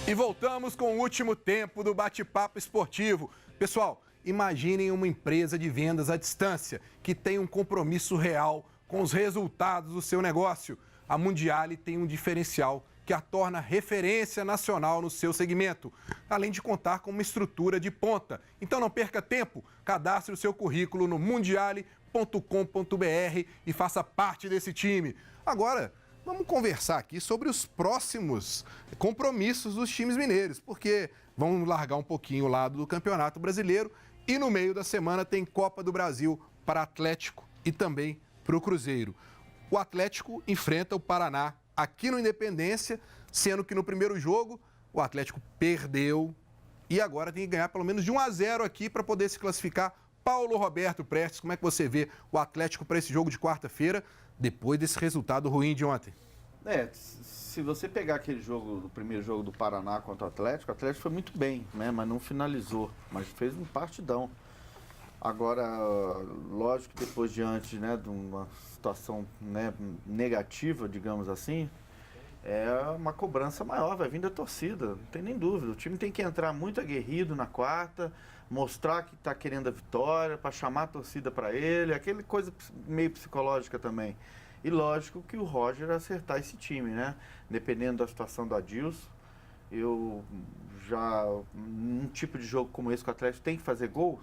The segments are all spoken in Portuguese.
E voltamos com o último tempo do bate-papo esportivo. Pessoal, imaginem uma empresa de vendas à distância que tem um compromisso real com os resultados do seu negócio. A Mundiali tem um diferencial que a torna referência nacional no seu segmento, além de contar com uma estrutura de ponta. Então não perca tempo, cadastre o seu currículo no mundiali.com.br e faça parte desse time. Agora, vamos conversar aqui sobre os próximos compromissos dos times mineiros, porque vamos largar um pouquinho o lado do Campeonato Brasileiro e no meio da semana tem Copa do Brasil para Atlético e também para o Cruzeiro. O Atlético enfrenta o Paraná aqui no Independência, sendo que no primeiro jogo o Atlético perdeu e agora tem que ganhar pelo menos de 1-0 aqui para poder se classificar. Paulo Roberto Prestes, como é que você vê o Atlético para esse jogo de quarta-feira, depois desse resultado ruim de ontem? Se você pegar aquele jogo, o primeiro jogo do Paraná contra o Atlético foi muito bem, né? Mas não finalizou, mas fez um partidão. Agora, lógico que depois diante, né, de uma situação, né, negativa, digamos assim, é uma cobrança maior, vai vir da torcida, não tem nem dúvida. O time tem que entrar muito aguerrido na quarta, mostrar que está querendo a vitória, para chamar a torcida para ele, aquela coisa meio psicológica também. E lógico que o Roger acertar esse time, né? Dependendo da situação do Adilson, num tipo de jogo como esse que o Atlético tem que fazer gols,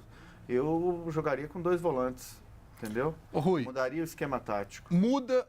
eu jogaria com 2 volantes, entendeu? Ô, Rui, mudaria o esquema tático. Muda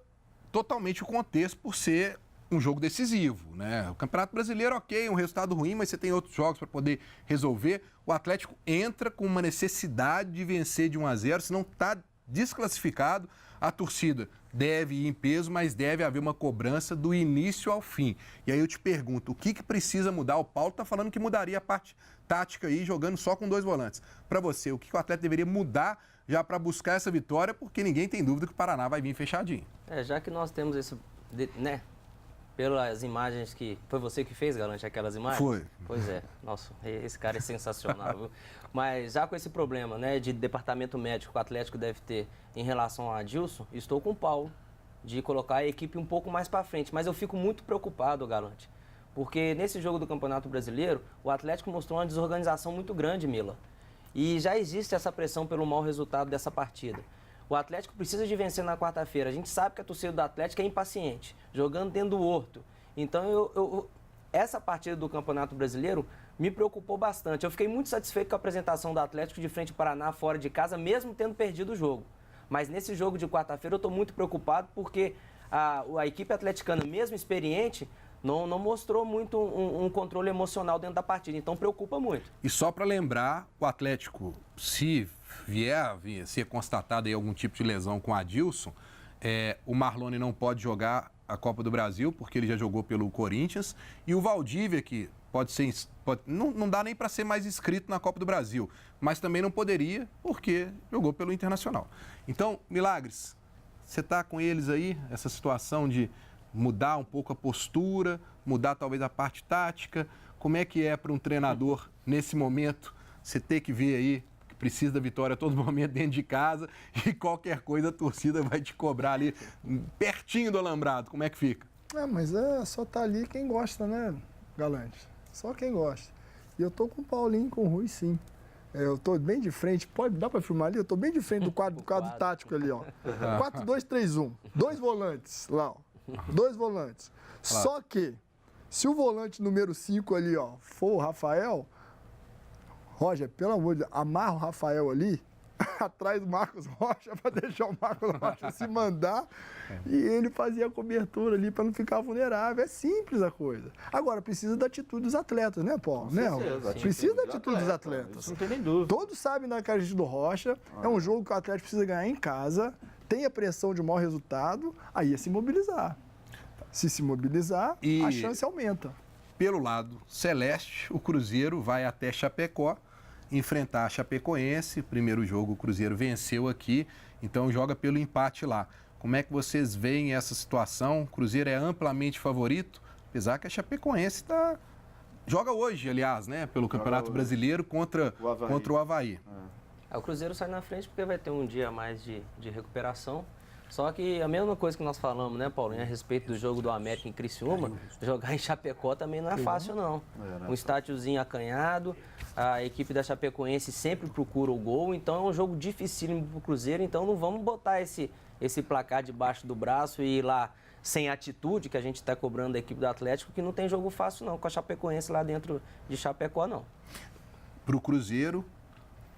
totalmente o contexto por ser um jogo decisivo, né? O Campeonato Brasileiro, ok, um resultado ruim, mas você tem outros jogos para poder resolver. O Atlético entra com uma necessidade de vencer de 1-0, senão está desclassificado. A torcida deve ir em peso, mas deve haver uma cobrança do início ao fim. E aí eu te pergunto, o que precisa mudar? O Paulo está falando que mudaria a parte tática aí, jogando só com 2 volantes. Para você, o que o Atlético deveria mudar já para buscar essa vitória? Porque ninguém tem dúvida que o Paraná vai vir fechadinho. Já que nós temos esse, né? Pelas imagens que... Foi você que fez, Galante, aquelas imagens? Foi. Pois é. Nossa, esse cara é sensacional, viu? Mas já com esse problema, né, de departamento médico que o Atlético deve ter em relação ao Adilson, estou com o Paulo, de colocar a equipe um pouco mais para frente. Mas eu fico muito preocupado, Galante, porque nesse jogo do Campeonato Brasileiro, o Atlético mostrou uma desorganização muito grande, Mila. E já existe essa pressão pelo mau resultado dessa partida. O Atlético precisa de vencer na quarta-feira. A gente sabe que a torcida do Atlético é impaciente, jogando dentro do horto. Então, essa partida do Campeonato Brasileiro me preocupou bastante. Eu fiquei muito satisfeito com a apresentação do Atlético de frente ao Paraná, fora de casa, mesmo tendo perdido o jogo. Mas nesse jogo de quarta-feira eu estou muito preocupado porque a equipe atleticana, mesmo experiente, não mostrou muito um controle emocional dentro da partida, então preocupa muito. E só para lembrar, o Atlético, se vier a ser constatado aí algum tipo de lesão com o Adilson, o Marlone não pode jogar a Copa do Brasil, porque ele já jogou pelo Corinthians, e o Valdívia, que não dá nem para ser mais inscrito na Copa do Brasil, mas também não poderia, porque jogou pelo Internacional. Então, Milagres, você está com eles aí, essa situação de mudar um pouco a postura, mudar talvez a parte tática? Como é que é para um treinador, nesse momento, você ter que ver aí que precisa da vitória a todo momento dentro de casa e qualquer coisa a torcida vai te cobrar ali pertinho do alambrado? Como é que fica? Mas só tá ali quem gosta, né, Galante? Só quem gosta. E eu tô com o Paulinho, com o Rui, sim. Eu tô bem de frente, dá para filmar ali? Eu tô bem de frente do quadro tático ali, ó. 4-2-3-1. 2 volantes lá, ó. 2 volantes. Claro. Só que, se o volante número 5 ali, ó, for o Rafael, Roger, pelo amor de Deus, amarra o Rafael ali, atrás do Marcos Rocha, para deixar o Marcos Rocha se mandar e ele fazia a cobertura ali para não ficar vulnerável. É simples a coisa. Agora, precisa da atitude dos atletas, né, Paulo? Com certeza, precisa da atitude dos atletas. Isso não tem nem dúvida. Todos sabem da característica do Rocha, é um jogo que o Atlético precisa ganhar em casa, tem a pressão de mau resultado, aí é se mobilizar. Se mobilizar, a chance aumenta. Pelo lado celeste, o Cruzeiro vai até Chapecó enfrentar a Chapecoense. Primeiro jogo o Cruzeiro venceu aqui, então joga pelo empate lá. Como é que vocês veem essa situação? O Cruzeiro é amplamente favorito, apesar que a Chapecoense joga hoje, aliás, né, pelo Campeonato Brasileiro contra o Avaí. O Cruzeiro sai na frente porque vai ter um dia a mais de recuperação. Só que a mesma coisa que nós falamos, né, Paulinho, a respeito do jogo do América em Criciúma, jogar em Chapecó também não é fácil, não. Um estádiozinho acanhado, a equipe da Chapecoense sempre procura o gol, então é um jogo dificílimo para o Cruzeiro, então não vamos botar esse placar debaixo do braço e ir lá sem atitude, que a gente está cobrando da equipe do Atlético, que não tem jogo fácil, não, com a Chapecoense lá dentro de Chapecó, não. Para o Cruzeiro,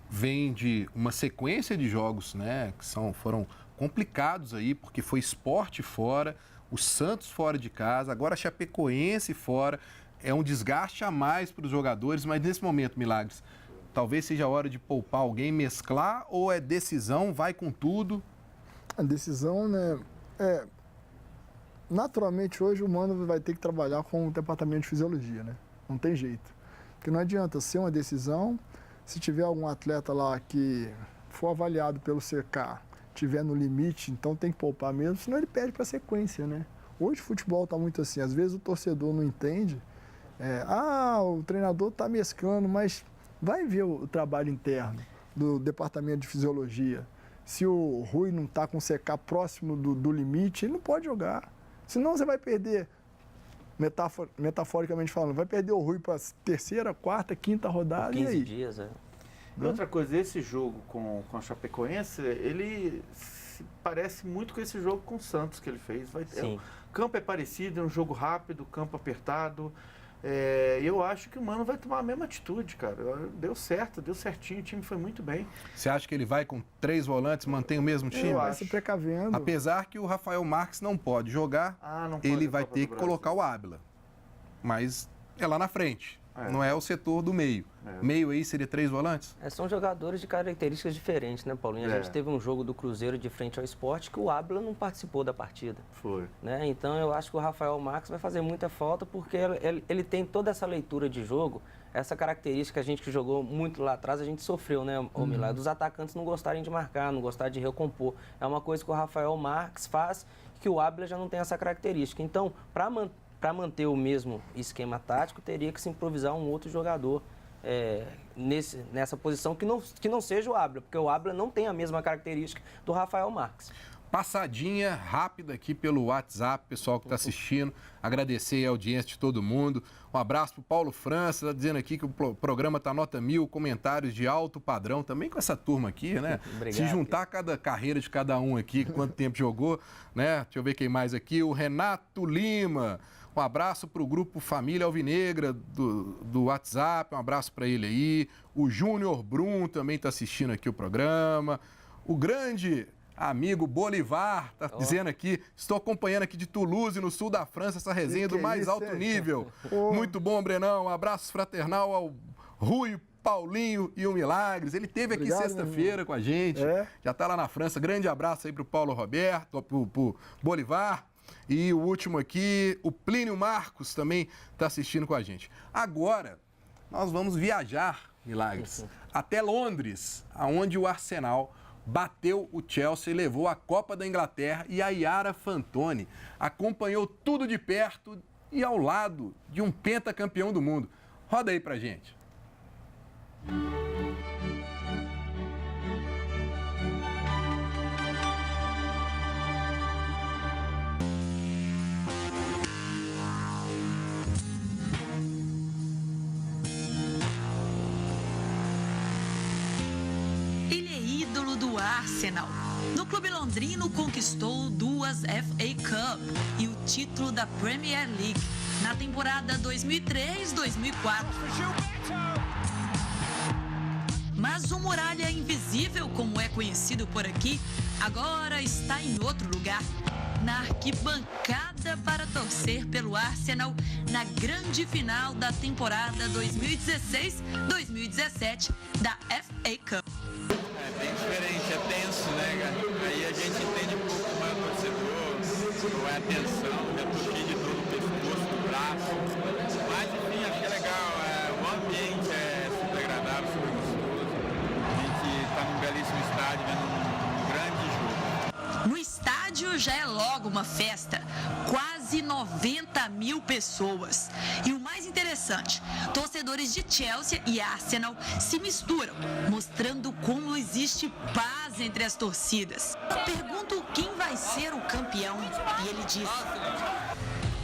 vem de uma sequência de jogos, né, que foram complicados aí, porque foi Sport fora, o Santos fora de casa, agora a Chapecoense fora. É um desgaste a mais para os jogadores, mas nesse momento, Milagres, talvez seja a hora de poupar alguém, mesclar, ou é decisão, vai com tudo? A decisão, né, naturalmente hoje o Mano vai ter que trabalhar com o departamento de fisiologia, né? Não tem jeito. Porque não adianta ser uma decisão, se tiver algum atleta lá que for avaliado pelo CK, tiver no limite, então tem que poupar mesmo, senão ele perde para a sequência, né? Hoje o futebol está muito assim, às vezes o torcedor não entende, o treinador está mesclando, mas vai ver o trabalho interno do departamento de fisiologia. Se o Rui não está com o CK próximo do limite, ele não pode jogar. Senão você vai perder, metaforicamente falando, vai perder o Rui para a terceira, quarta, quinta rodada. 15 e aí? dias, E outra coisa, esse jogo com a Chapecoense, ele se parece muito com esse jogo com o Santos que ele fez. O campo é parecido, é um jogo rápido, campo apertado. Eu acho que o Mano vai tomar a mesma atitude, cara. Deu certo, deu certinho, o time foi muito bem. Você acha que ele vai com 3 volantes, mantém o mesmo time? Vai se precavendo. Apesar que o Rafael Marques não pode jogar, ele vai ter que colocar o Ábila. Mas é lá na frente, não é o setor do meio. Meio aí seria 3 volantes? São jogadores de características diferentes, né, Paulinho? A gente teve um jogo do Cruzeiro de frente ao Sport que o Ábila não participou da partida. Foi. Né? Então eu acho que o Rafael Marques vai fazer muita falta porque ele tem toda essa leitura de jogo, essa característica, a gente que jogou muito lá atrás, a gente sofreu, né, o milagre dos atacantes não gostarem de marcar, não gostarem de recompor. É uma coisa que o Rafael Marques faz que o Ábila já não tem essa característica. Então, para manter o mesmo esquema tático, teria que se improvisar um outro jogador nessa posição que não seja o Ábila, porque o Ábila não tem a mesma característica do Rafael Marques. Passadinha rápida aqui pelo WhatsApp, pessoal que está assistindo. Agradecer a audiência de todo mundo. Um abraço para o Paulo França, está dizendo aqui que o programa está nota 1000, comentários de alto padrão, também com essa turma aqui, né? Obrigado. Se juntar cada carreira de cada um aqui, quanto tempo jogou, né? Deixa eu ver quem mais aqui. O Renato Lima. Um abraço para o grupo Família Alvinegra do WhatsApp, um abraço para ele aí. O Júnior Brum também está assistindo aqui o programa. O grande amigo Bolivar está dizendo aqui, estou acompanhando aqui de Toulouse, no sul da França, essa resenha do mais alto nível. Muito bom, Brenão. Um abraço fraternal ao Rui, Paulinho e o Milagres. Ele esteve aqui sexta-feira com a gente, já está lá na França. Grande abraço aí para o Paulo Roberto, para o Bolivar. E o último aqui, o Plínio Marcos também está assistindo com a gente. Agora, nós vamos viajar, Milagres, até Londres, onde o Arsenal bateu o Chelsea e levou a Copa da Inglaterra, e a Yara Fantoni acompanhou tudo de perto e ao lado de um pentacampeão do mundo. Roda aí pra gente. Arsenal. No clube londrino conquistou 2 FA Cup e o título da Premier League na temporada 2003-2004. Mas o Muralha Invisível, como é conhecido por aqui, agora está em outro lugar, na arquibancada para torcer pelo Arsenal na grande final da temporada 2016-2017 da FA Cup. É bem diferente, é tenso, né, cara? Aí a gente entende um pouco mais o torcedor, qual é a tensão, o retuque de todo o pescoço, do braço. Mas, enfim, acho que é legal, o ambiente é super agradável, super gostoso. A gente está num belíssimo estádio, vendo um grande jogo. No estádio já é logo uma festa. Quase quase 90 mil pessoas. E o mais interessante, torcedores de Chelsea e Arsenal se misturam, mostrando como existe paz entre as torcidas. Pergunto quem vai ser o campeão e ele diz: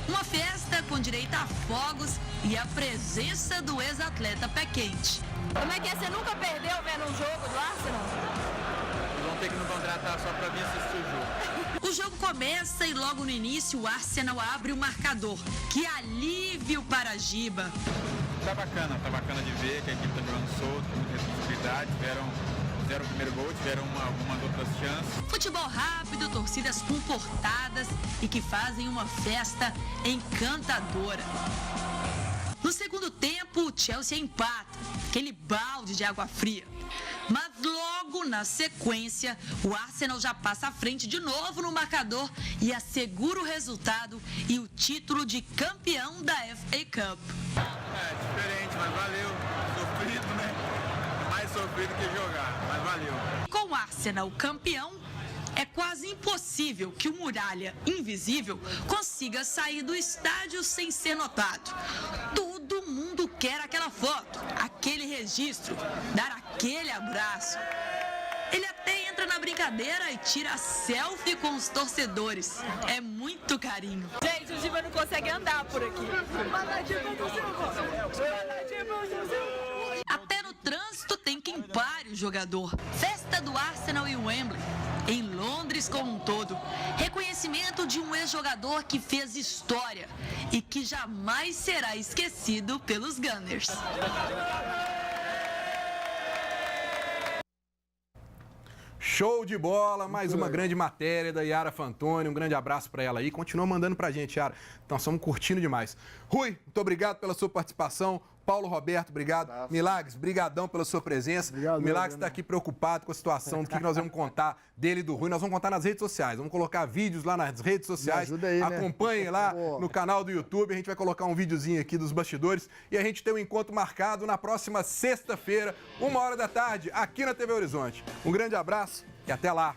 uma festa com direito a fogos e a presença do ex-atleta pé quente. Como é que é? Você nunca perdeu vendo um jogo do Arsenal? Vão ter que nos contratar só pra vir assistir o jogo. O jogo começa e logo no início o Arsenal abre o marcador. Que alívio para a Giba. Tá bacana de ver que a equipe tá jogando solto, com muita responsabilidade, fizeram o primeiro gol, tiveram algumas outras chances. Futebol rápido, torcidas comportadas e que fazem uma festa encantadora. No segundo tempo, o Chelsea empata, aquele balde de água fria. Mas logo na sequência, o Arsenal já passa à frente de novo no marcador e assegura o resultado e o título de campeão da FA Cup. É diferente, mas valeu. Sofrido, né? Mais sofrido que jogar, mas valeu. Com o Arsenal campeão, é quase impossível que o Muralha Invisível consiga sair do estádio sem ser notado. Todo mundo quer aquela foto, aquele registro, dar aquele abraço. Ele até entra na brincadeira e tira selfie com os torcedores. É muito carinho. Gente, o Giba não consegue andar por aqui. Até no trânsito tem quem pare o jogador. Festa do Arsenal em Wembley. Em Londres como um todo. Reconhecimento de um ex-jogador que fez história e que jamais será esquecido pelos Gunners. Show de bola, mais uma grande matéria da Yara Fantoni, um grande abraço para ela aí, continua mandando pra gente, Yara, então estamos curtindo demais. Rui, muito obrigado pela sua participação, Paulo Roberto, obrigado, Milagres, brigadão pela sua presença, obrigado, Milagres está aqui preocupado com a situação, do que nós vamos contar dele e do Rui, nós vamos contar nas redes sociais, vamos colocar vídeos lá nas redes sociais, aí, acompanhem, né? Lá no canal do YouTube, a gente vai colocar um videozinho aqui dos bastidores e a gente tem um encontro marcado na próxima sexta-feira, 13h, aqui na TV Horizonte. Um grande abraço e até lá!